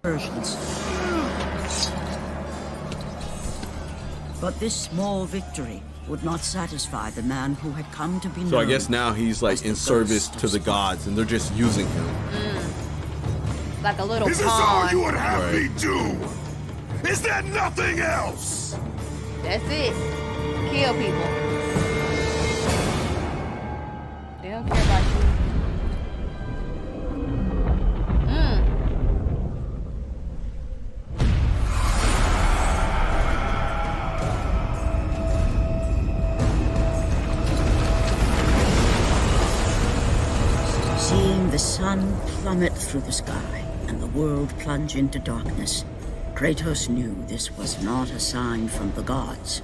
Persians. But this small victory would not satisfy the man who had come to be known. So I guess now he's like in service to the gods, and they're just using him. Like a little pawn. Is this all you would have me do? Is there nothing else? That's it. Kill people. They don't care about you. Seeing the sun plummet through the sky and the world plunge into darkness, Kratos knew this was not a sign from the gods.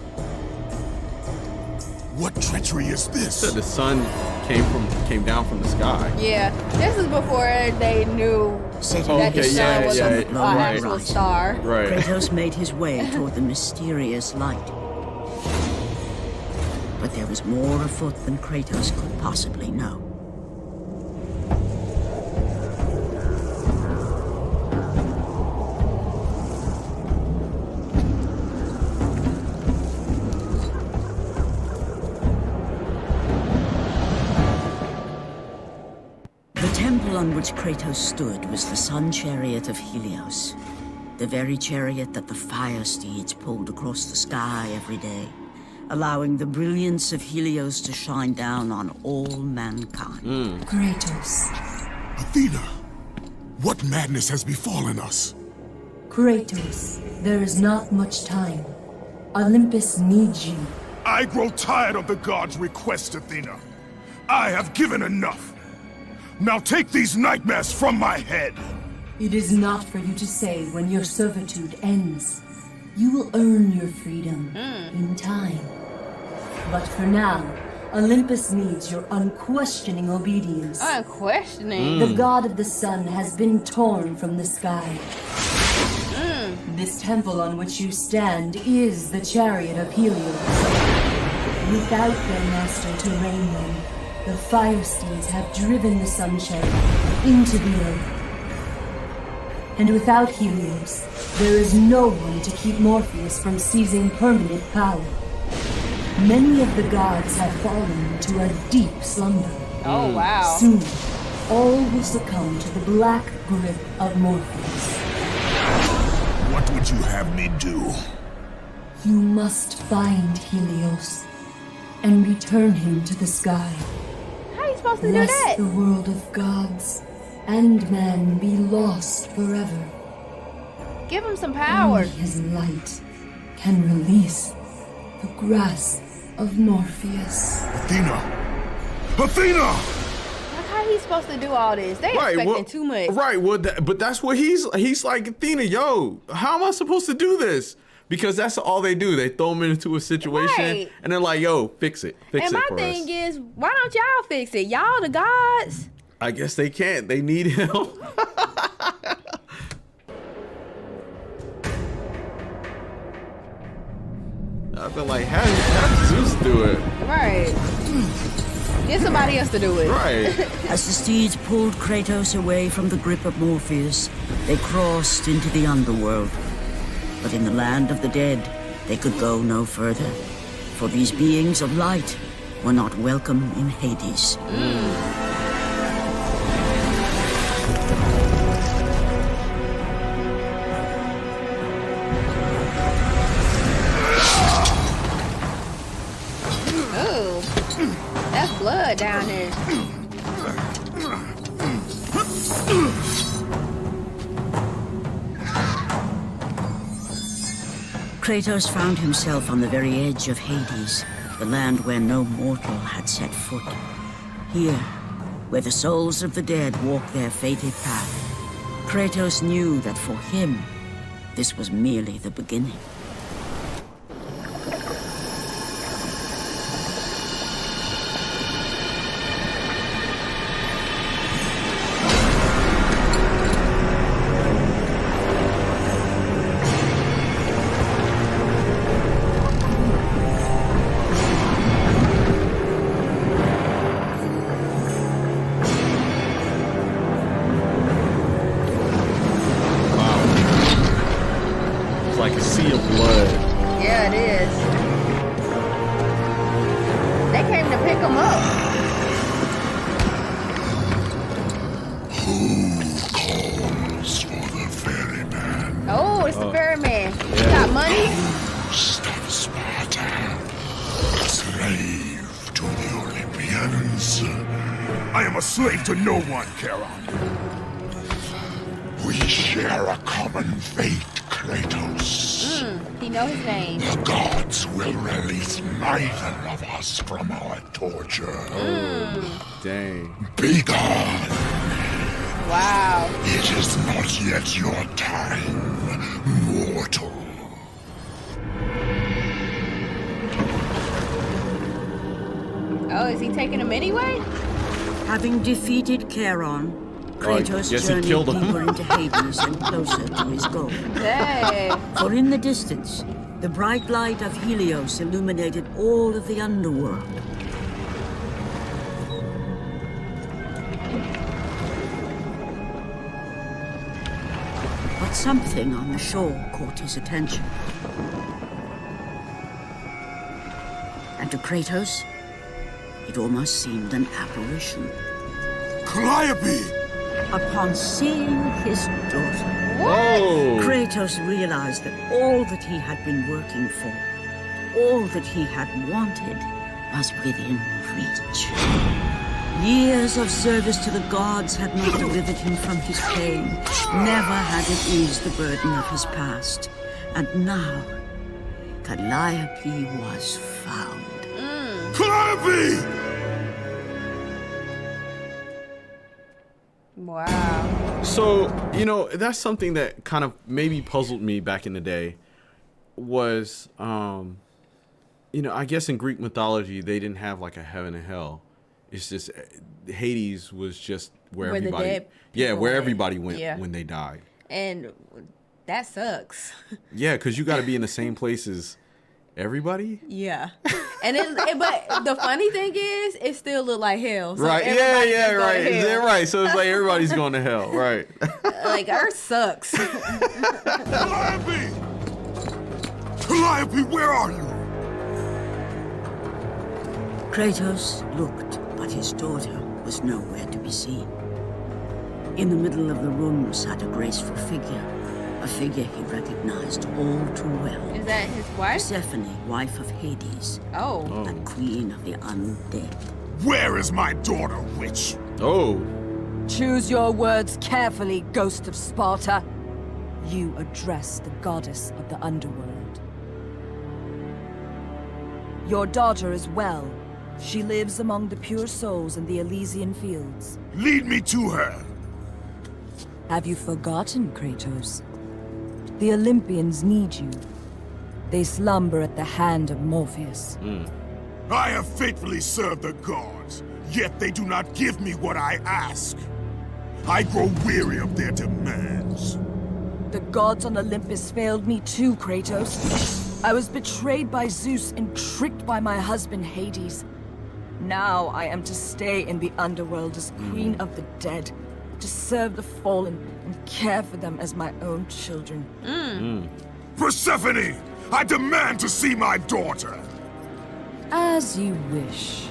What treachery is this? So the sun came down from the sky. Yeah, this is before they knew that the sun was an actual star. Right. Kratos made his way toward the mysterious light. But there was more afoot than Kratos could possibly know. The temple on which Kratos stood was the sun chariot of Helios, the very chariot that the fire steeds pulled across the sky every day, allowing the brilliance of Helios to shine down on all mankind. Kratos. Athena, what madness has befallen us? Kratos, there is not much time. Olympus needs you. I grow tired of the gods' requests, Athena. I have given enough. Now take these nightmares from my head. It is not for you to say when your servitude ends. You will earn your freedom in time. But for now, Olympus needs your unquestioning obedience. Unquestioning? The god of the sun has been torn from the sky. This temple on which you stand is the chariot of Helios. Without their master to reign them, the fire steeds have driven the sun chariot into the earth. And without Helios, there is no one to keep Morpheus from seizing permanent power. Many of the gods have fallen to a deep slumber. Oh, wow. Soon, all will succumb to the black grip of Morpheus. What would you have me do? You must find Helios and return him to the sky. How are you supposed to do Lest that? the world of gods and man be lost forever. Give him some power. Only his light can release the grasp of Morpheus. Athena! Athena! Like, how he supposed to do all this? They expecting too much. Right, well, but that's what he's like, Athena, yo, how am I supposed to do this? Because that's all they do. They throw him into a situation, and they're like, yo, fix it. Fix it for us. And my thing is, why don't y'all fix it? Y'all the gods. I guess they can't. They need him. I've been like, have Zeus do it. Right. Get somebody else to do it. Right. As the steeds pulled Kratos away from the grip of Morpheus, they crossed into the underworld. But in the land of the dead, they could go no further, for these beings of light were not welcome in Hades. Ooh, that's blood down there. Kratos found himself on the very edge of Hades, the land where no mortal had set foot. Here, where the souls of the dead walk their fated path, Kratos knew that for him, this was merely the beginning. blood. Yeah, it is. They came to pick him up. Who calls for the ferryman? Oh, it's the ferryman. He got money? Stop Sparta. Slave to the Olympians. I am a slave to no one, Charon. We share a common fate, Kratos. He know his name. The gods will release neither of us from our torture. Dang. Be gone. Wow. It is not yet your time, mortal. Oh, is he taking him anyway? Having defeated Charon, Kratos guess he journeyed killed him. deeper into Hades and closer to his goal. Dang. For in the distance, the bright light of Helios illuminated all of the underworld. But something on the shore caught his attention. And to Kratos, it almost seemed an apparition. Calliope! Upon seeing his daughter, Whoa! Kratos realized that all that he had been working for, all that he had wanted, was within reach. Years of service to the gods had not delivered him from his pain, never had it eased the burden of his past. And now, Calliope was found. Calliope! Wow. So, you know, that's something that kind of maybe puzzled me back in the day was, you know, I guess in Greek mythology, they didn't have like a heaven and hell. It's just Hades was just where Where the everybody, dead yeah, people where went. everybody went Yeah. when they died. And that sucks. Yeah, because you got to be in the same place as everybody. Yeah. And but the funny thing is, it still look like hell. So Right. Yeah, everybody yeah, just go to right. hell. Yeah, right. So it's like everybody's going to hell. Right. Like, Earth sucks. Calliope! Calliope, where are you? Kratos looked, but his daughter was nowhere to be seen. In the middle of the room sat a graceful figure, a figure he recognized all too well. Is that his wife? Persephone, wife of Hades, Oh. and queen of the undead. Where is my daughter, witch? Oh. Choose your words carefully, Ghost of Sparta. You address the goddess of the underworld. Your daughter is well. She lives among the pure souls in the Elysian fields. Lead me to her. Have you forgotten, Kratos? The Olympians need you. They slumber at the hand of Morpheus. I have faithfully served the gods, yet they do not give me what I ask. I grow weary of their demands. The gods on Olympus failed me too, Kratos. I was betrayed by Zeus and tricked by my husband Hades. Now I am to stay in the underworld as queen of the dead, to serve the fallen and care for them as my own children. Persephone! I demand to see my daughter! As you wish.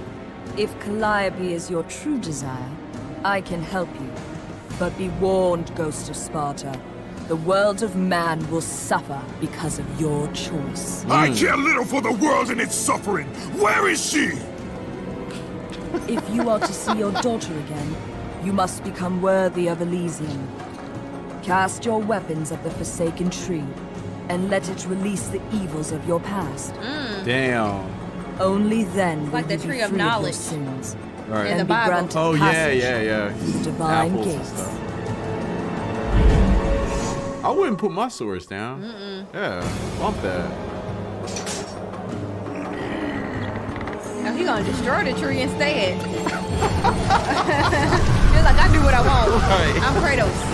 If Calliope is your true desire, I can help you. But be warned, Ghost of Sparta. The world of man will suffer because of your choice. I care little for the world and its suffering! Where is she? If you are to see your daughter again, you must become worthy of Elysium. Cast your weapons at the Forsaken Tree, and let it release the evils of your past. Damn. Only then will like the you be tree of free knowledge. your sins. Right. In the And be Bible. granted Oh, yeah, passage yeah. through the divine Apples and gates. stuff. I wouldn't put my swords down. Yeah, bump that. Now he gonna destroy the tree instead. He's like, I do what I want. Right. I'm Kratos.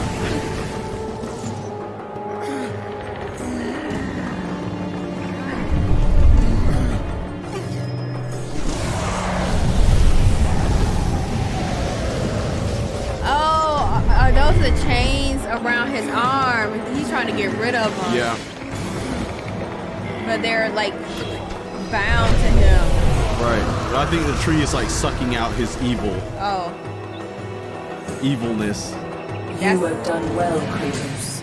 Oh, are those the chains around his arm? He's trying to get rid of them. Yeah. But they're like bound to him. Right. But I think the tree is like sucking out his evilness. You have done well, Kratos.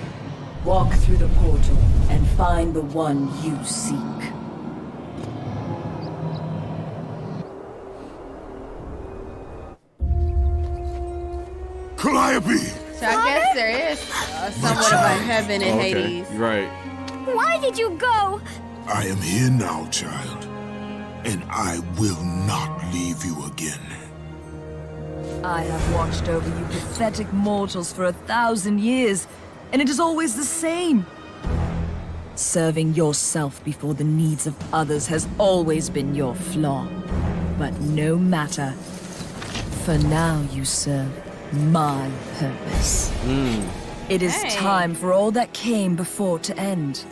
Walk through the portal and find the one you seek. Calliope! So I guess there is somewhat of a heaven in Hades. Right. Why did you go? I am here now, child. And I will not leave you again. I have watched over you pathetic mortals for 1,000 years, and it is always the same. Serving yourself before the needs of others has always been your flaw. But no matter. For now you serve my purpose. It is time for all that came before to end.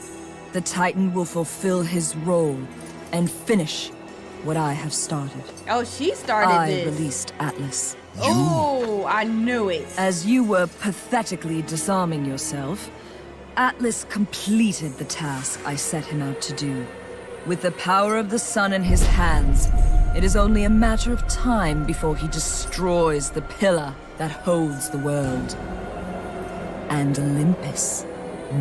The Titan will fulfill his role and finish what I have started. Oh, she started I this. released Atlas. Oh, I knew it. As you were pathetically disarming yourself, Atlas completed the task I set him out to do. With the power of the sun in his hands, it is only a matter of time before he destroys the pillar that holds the world. And Olympus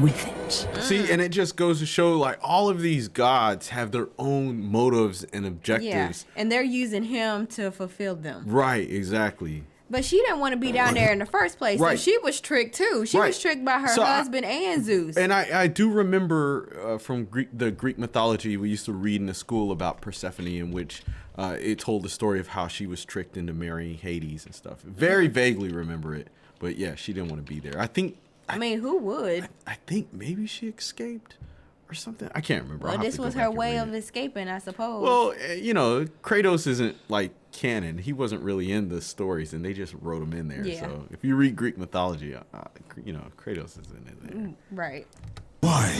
with it. See, and it just goes to show like all of these gods have their own motives and Yeah, objectives. and they're using him to fulfill them. Right, exactly. But she didn't want to be down there in the first place, Right. so she was tricked too. She was tricked by her So husband and Zeus. And I do remember from the Greek mythology, we used to read in the school about Persephone, in which it told the story of how she was tricked into marrying Hades and stuff. Very vaguely remember it, but yeah, she didn't want to be there. I mean, who would? I think maybe she escaped or something. I can't remember. Well, this was her way of escaping, I suppose. Well, you know, Kratos isn't like canon. He wasn't really in the stories, and they just wrote him in there. Yeah. So if you read Greek mythology, you know, Kratos is in it there. Right. Why?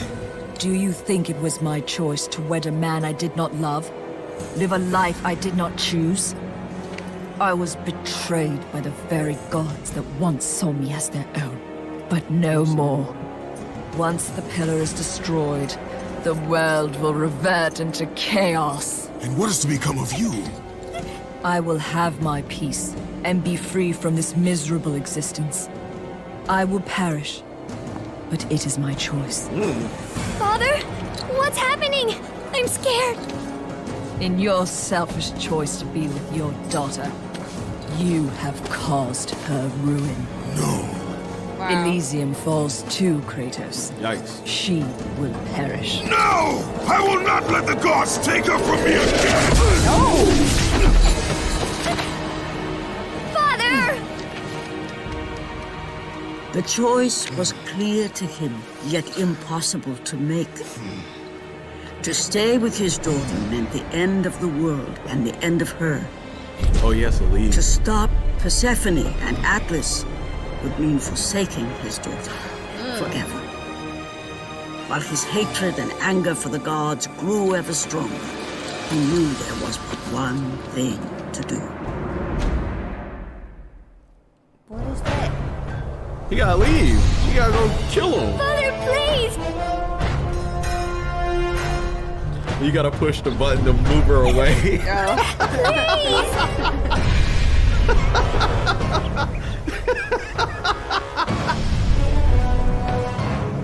Do you think it was my choice to wed a man I did not love? Live a life I did not choose? I was betrayed by the very gods that once saw me as their own. But no more. Once the pillar is destroyed, the world will revert into chaos. And what is to become of you? I will have my peace and be free from this miserable existence. I will perish, but it is my choice. Father, what's happening? I'm scared. In your selfish choice to be with your daughter, you have caused her ruin. No. Wow. Elysium falls too, Kratos. Yikes. She will perish. No! I will not let the gods take her from me again! Father! The choice was clear to him, yet impossible to make. To stay with his daughter meant the end of the world and the end of her. Oh yes, To Elise. stop Persephone and Atlas would mean forsaking his daughter forever. While his hatred and anger for the gods grew ever stronger, he knew there was but one thing to do. What is that? He gotta leave. You gotta go kill him. Father, please! You gotta push the button to move her away.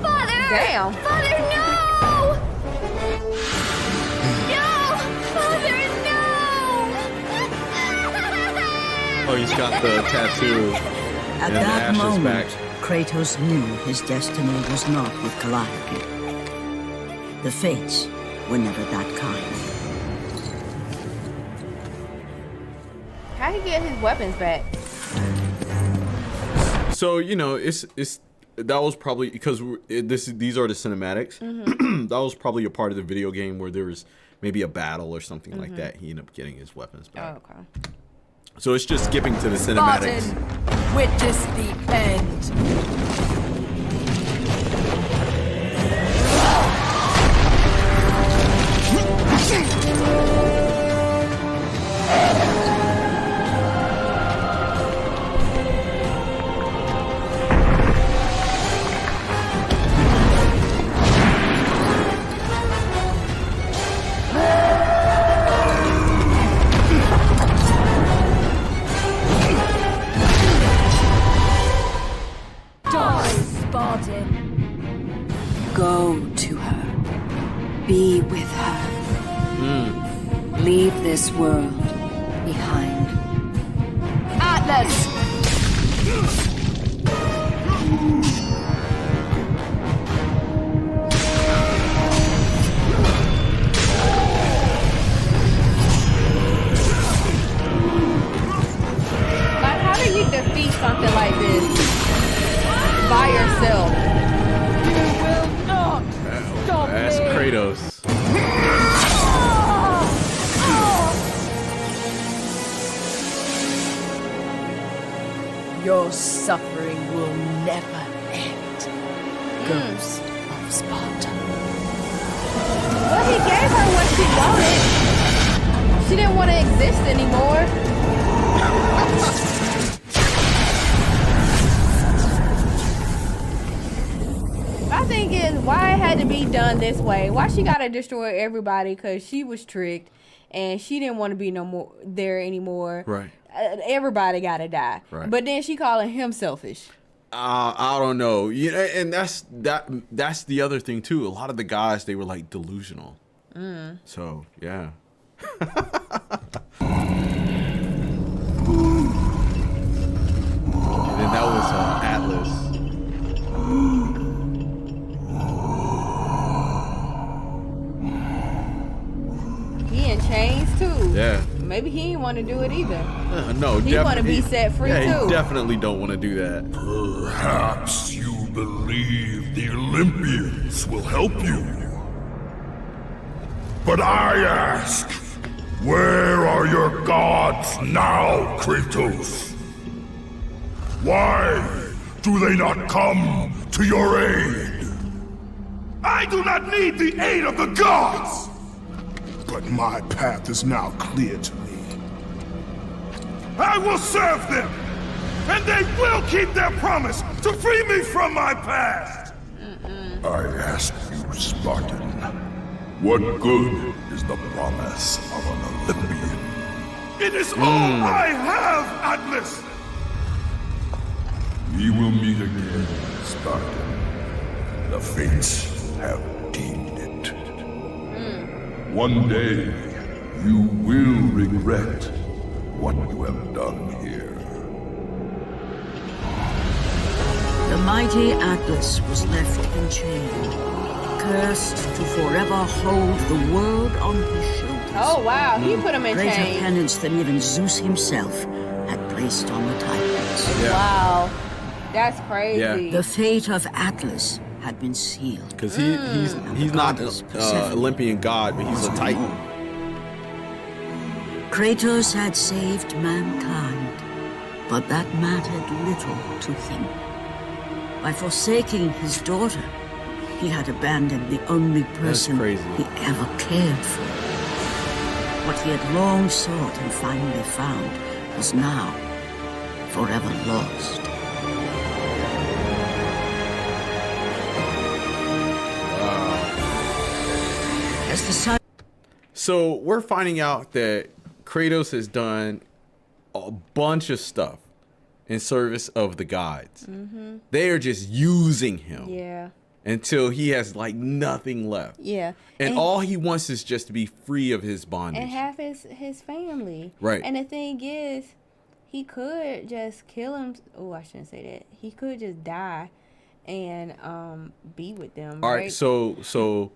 Father! Damn. Father, no! No! Father, no! Oh, he's got the tattoo. At And the that ash is moment, back. Kratos knew his destiny was not with Calliope. The fates were never that kind. How'd he get his weapons back? So you know, it's that was probably because these are the cinematics. That was probably a part of the video game where there was maybe a battle or something like that. He ended up getting his weapons back. Oh, okay. So it's just skipping to the cinematics. Spartan, witness the end. Go to her. Be with her. Leave this world behind. Atlas! Like, how do you defeat something like this by yourself? You will not stop That's me! Kratos. Your suffering will never end. Ghost of Sparta. Well, he gave her what she wanted. She didn't want to exist anymore. My thing is, why it had to be done this way? Why she gotta destroy everybody? Because she was tricked and she didn't want to be no more there anymore. Right. Everybody gotta die. Right. But then she calling him selfish. I don't know. And that's the other thing too. A lot of the guys, they were like delusional. So yeah. And then that was Atlas. He in chains too. Yeah. Maybe he didn't want to do it either. No, He want to be set free yeah, too. He definitely don't want to do that. Perhaps you believe the Olympians will help you. But I ask, where are your gods now, Kratos? Why do they not come to your aid? I do not need the aid of the gods! But my path is now clear to me. I will serve them! And they will keep their promise to free me from my past! I ask you, Spartan, what good is the promise of an Olympian? It is all I have, Atlas! We will meet again, Spartan. The fates have deemed it. One day, you will regret what you have done here. The mighty Atlas was left enchained, cursed to forever hold the world on his shoulders. Oh wow, he put him in Greater chains. penance than even Zeus himself had placed on the Titans. Wow, that's crazy. Yeah. The fate of Atlas had been sealed. Because he's not an Olympian god, but he's a Titan. Kratos had saved mankind, but that mattered little to him. By forsaking his daughter, he had abandoned the only person crazy. he ever cared for. What he had long sought and finally found was now forever lost. As the sun So we're finding out that Kratos has done a bunch of stuff in service of the gods. They are just using him Yeah. until he has like nothing left. Yeah. And all he wants is just to be free of his bondage. and have his family. Right. And the thing is, he could just kill him. Oh, I shouldn't say that. He could just die and be with them. All right. right, so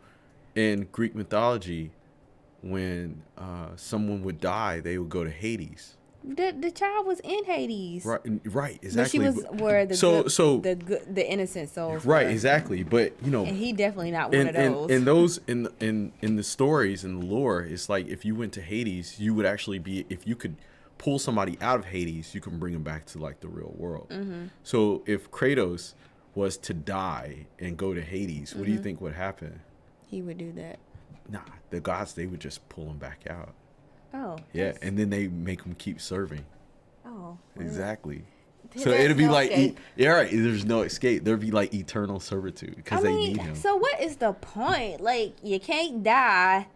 in Greek mythology, when someone would die, they would go to Hades. The child was in Hades. Right, But exactly. she was where the the innocent souls. Right, were. exactly. But you know, And he definitely not one of those. in those in the stories in the lore, it's like if you went to Hades, you would actually be, if you could pull somebody out of Hades, you can bring them back to like the real world. So if Kratos was to die and go to Hades, what do you think would happen? He would do that. Nah, the gods, they would just pull him back out. Oh. Yeah, and then they make him keep serving. Oh. Exactly. There's So it'd be no like, escape. yeah, right. There's no escape. There'd be like eternal servitude because they need him. So what is the point? Like, you can't die.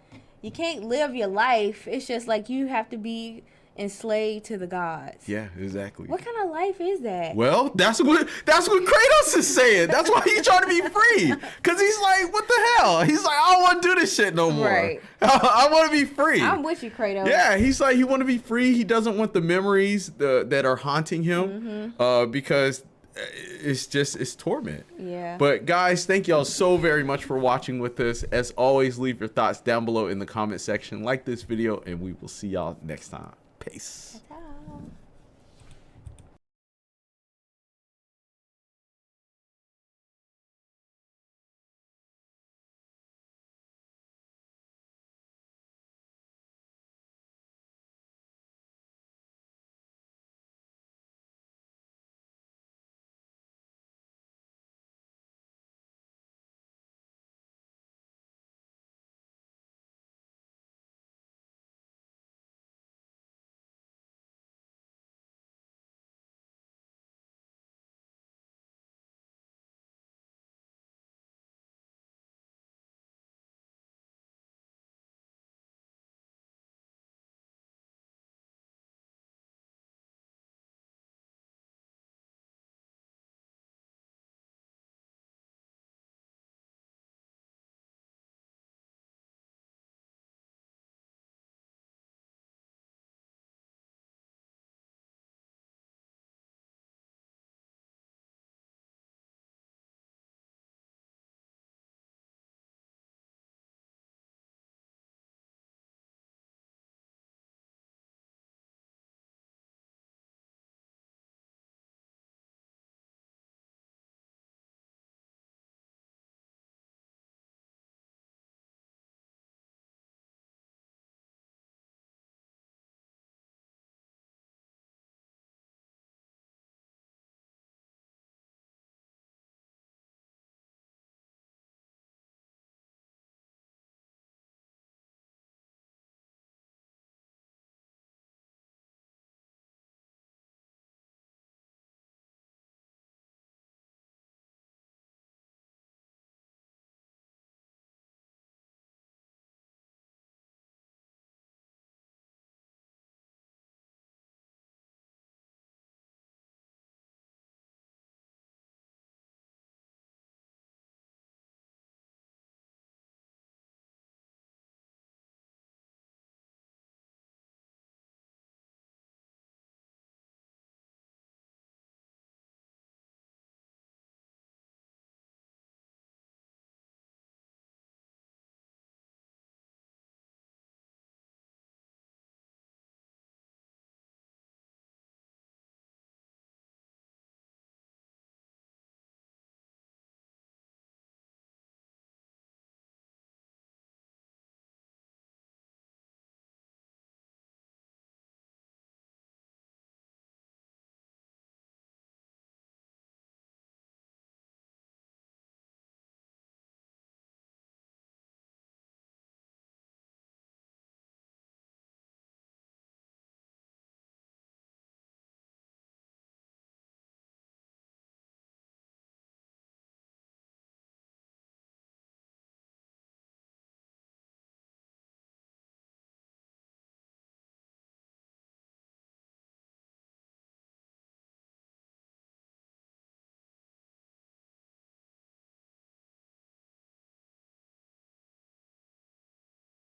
You can't live your life. It's just like you have to be enslaved to the gods. Yeah, exactly. What kind of life is that? Well, that's what Kratos is saying. That's why he's trying to be free. Cause he's like, what the hell? He's like, I don't want to do this shit no more. Right. I want to be free. I'm with you, Kratos. Yeah, he's like, he want to be free. He doesn't want the memories that are haunting him, because it's torment. Yeah. But guys, thank y'all so very much for watching with us. As always, leave your thoughts down below in the comment section. Like this video, and we will see y'all next time. Peace.